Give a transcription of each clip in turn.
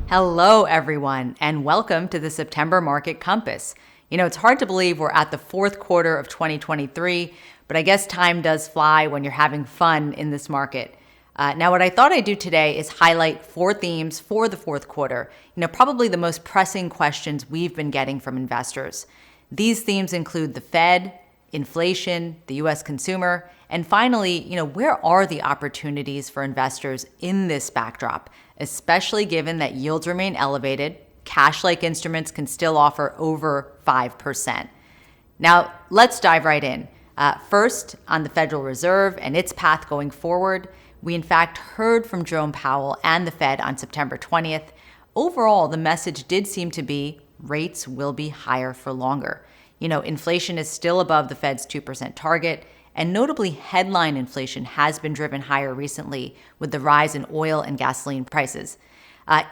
Hello, everyone, and welcome to the September Market Compass. It's hard to believe we're at the fourth quarter of 2023, but I guess time does fly when you're having fun in this market. Now, what I thought I'd do today is highlight 4 themes for the fourth quarter, probably the most pressing questions we've been getting from investors. These themes include the Fed, inflation, the U.S. consumer, and finally, where are the opportunities for investors in this backdrop, especially given that yields remain elevated, cash-like instruments can still offer over 5%. Now, let's dive right in. First, on the Federal Reserve and its path going forward, we in fact heard from Jerome Powell and the Fed on September 20th. Overall, the message did seem to be rates will be higher for longer. Inflation is still above the Fed's 2% target, and notably headline inflation has been driven higher recently with the rise in oil and gasoline prices.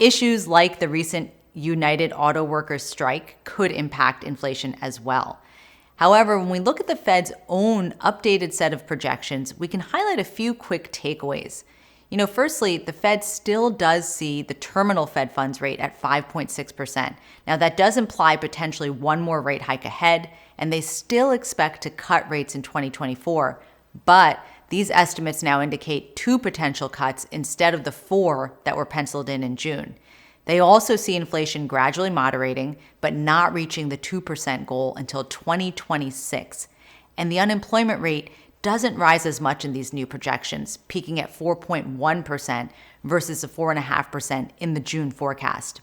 Issues like the recent United Auto Workers strike could impact inflation as well. However, when we look at the Fed's own updated set of projections, we can highlight a few quick takeaways. Firstly, the Fed still does see the terminal Fed funds rate at 5.6%. Now, that does imply potentially one more rate hike ahead, and they still expect to cut rates in 2024. But these estimates now indicate 2 potential cuts instead of the 4 that were penciled in June. They also see inflation gradually moderating, but not reaching the 2% goal until 2026. And the unemployment rate doesn't rise as much in these new projections, peaking at 4.1% versus the 4.5% in the June forecast.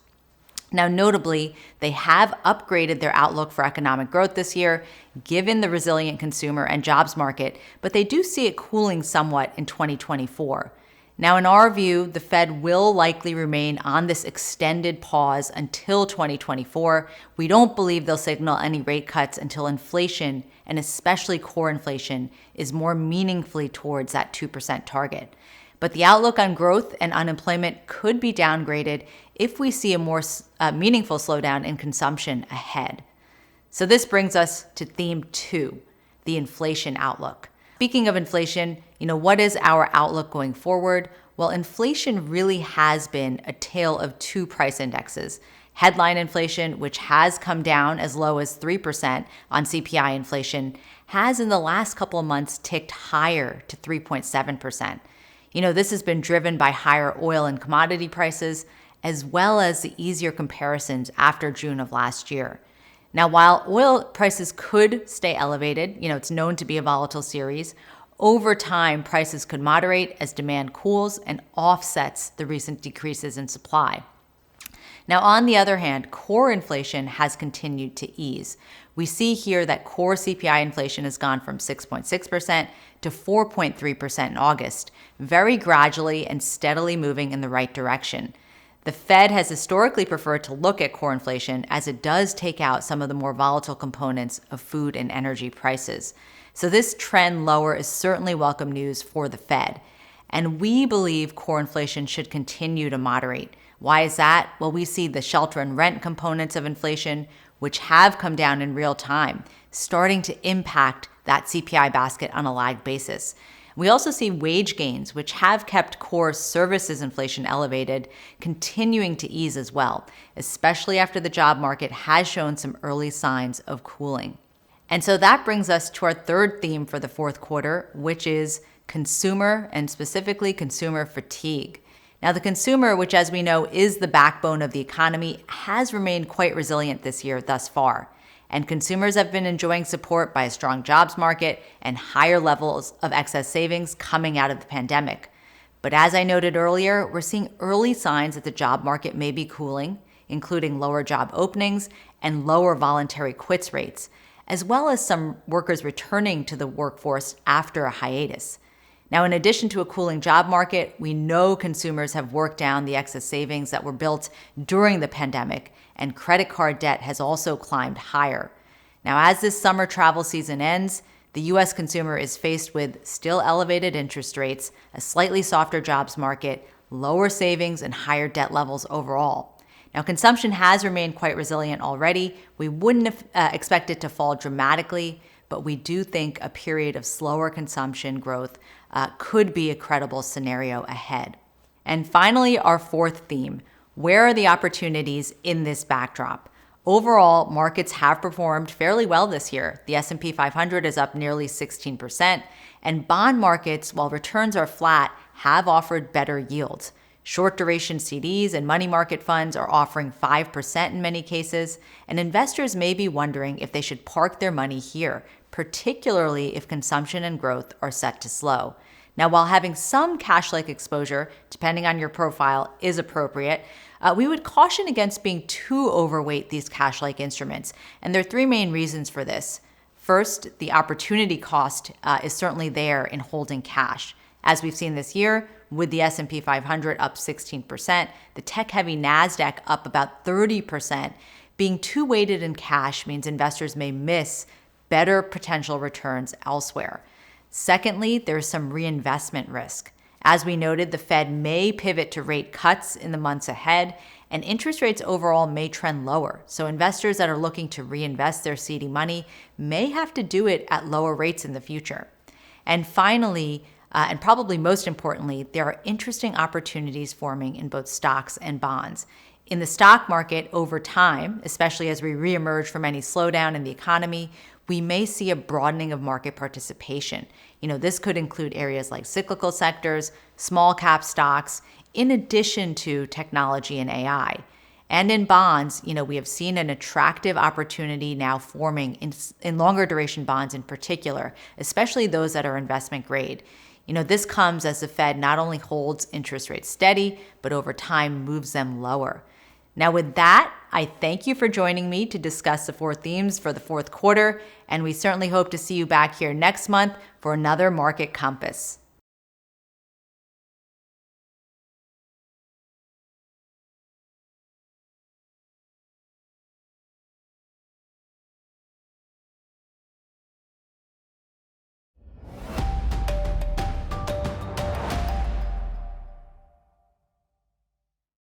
Now, notably, they have upgraded their outlook for economic growth this year, given the resilient consumer and jobs market, but they do see it cooling somewhat in 2024. Now, in our view, the Fed will likely remain on this extended pause until 2024. We don't believe they'll signal any rate cuts until inflation, and especially core inflation, is more meaningfully towards that 2% target. But the outlook on growth and unemployment could be downgraded if we see a more meaningful slowdown in consumption ahead. So this brings us to theme 2, the inflation outlook. Speaking of inflation, what is our outlook going forward? Well, inflation really has been a tale of 2 price indexes. Headline inflation, which has come down as low as 3% on CPI inflation, has in the last couple of months ticked higher to 3.7%. This has been driven by higher oil and commodity prices, as well as the easier comparisons after June of last year. Now, while oil prices could stay elevated, it's known to be a volatile series, over time, prices could moderate as demand cools and offsets the recent decreases in supply. Now, on the other hand, core inflation has continued to ease. We see here that core CPI inflation has gone from 6.6% to 4.3% in August, very gradually and steadily moving in the right direction. The Fed has historically preferred to look at core inflation as it does take out some of the more volatile components of food and energy prices. So this trend lower is certainly welcome news for the Fed. And we believe core inflation should continue to moderate. Why is that? Well, we see the shelter and rent components of inflation, which have come down in real time, starting to impact that CPI basket on a lagged basis. We also see wage gains, which have kept core services inflation elevated, continuing to ease as well, especially after the job market has shown some early signs of cooling. And so that brings us to our third theme for the fourth quarter, which is consumer, and specifically consumer fatigue. Now, the consumer, which as we know is the backbone of the economy, has remained quite resilient this year thus far. And consumers have been enjoying support by a strong jobs market and higher levels of excess savings coming out of the pandemic. But as I noted earlier, we're seeing early signs that the job market may be cooling, including lower job openings and lower voluntary quits rates, as well as some workers returning to the workforce after a hiatus. Now, in addition to a cooling job market, we know consumers have worked down the excess savings that were built during the pandemic, and credit card debt has also climbed higher. Now, as this summer travel season ends, the U.S. consumer is faced with still elevated interest rates, a slightly softer jobs market, lower savings, and higher debt levels overall. Now, consumption has remained quite resilient already. We wouldn't expect it to fall dramatically, but we do think a period of slower consumption growth could be a credible scenario ahead. And finally, our fourth theme, Where are the opportunities in this backdrop? Overall, markets have performed fairly well this year. The S&P 500 is up nearly 16%, and bond markets, while returns are flat, have offered better yields. Short duration CDs and money market funds are offering 5% in many cases, and investors may be wondering if they should park their money here, particularly if consumption and growth are set to slow. Now, while having some cash-like exposure, depending on your profile, is appropriate, we would caution against being too overweight these cash-like instruments. And there are three main reasons for this. First, the opportunity cost is certainly there in holding cash. As we've seen this year, with the S&P 500 up 16%, the tech-heavy NASDAQ up about 30%, being too weighted in cash means investors may miss better potential returns elsewhere. Secondly, there's some reinvestment risk. As we noted, the Fed may pivot to rate cuts in the months ahead, and interest rates overall may trend lower. So investors that are looking to reinvest their CD money may have to do it at lower rates in the future. And finally, and probably most importantly, there are interesting opportunities forming in both stocks and bonds. In the stock market over time, especially as we reemerge from any slowdown in the economy, we may see a broadening of market participation. This could include areas like cyclical sectors, small cap stocks, in addition to technology and AI. And in bonds, we have seen an attractive opportunity now forming in longer duration bonds in particular, especially those that are investment grade. This comes as the Fed not only holds interest rates steady, but over time moves them lower. Now, with that, I thank you for joining me to discuss the four themes for the fourth quarter, and we certainly hope to see you back here next month for another Market Compass.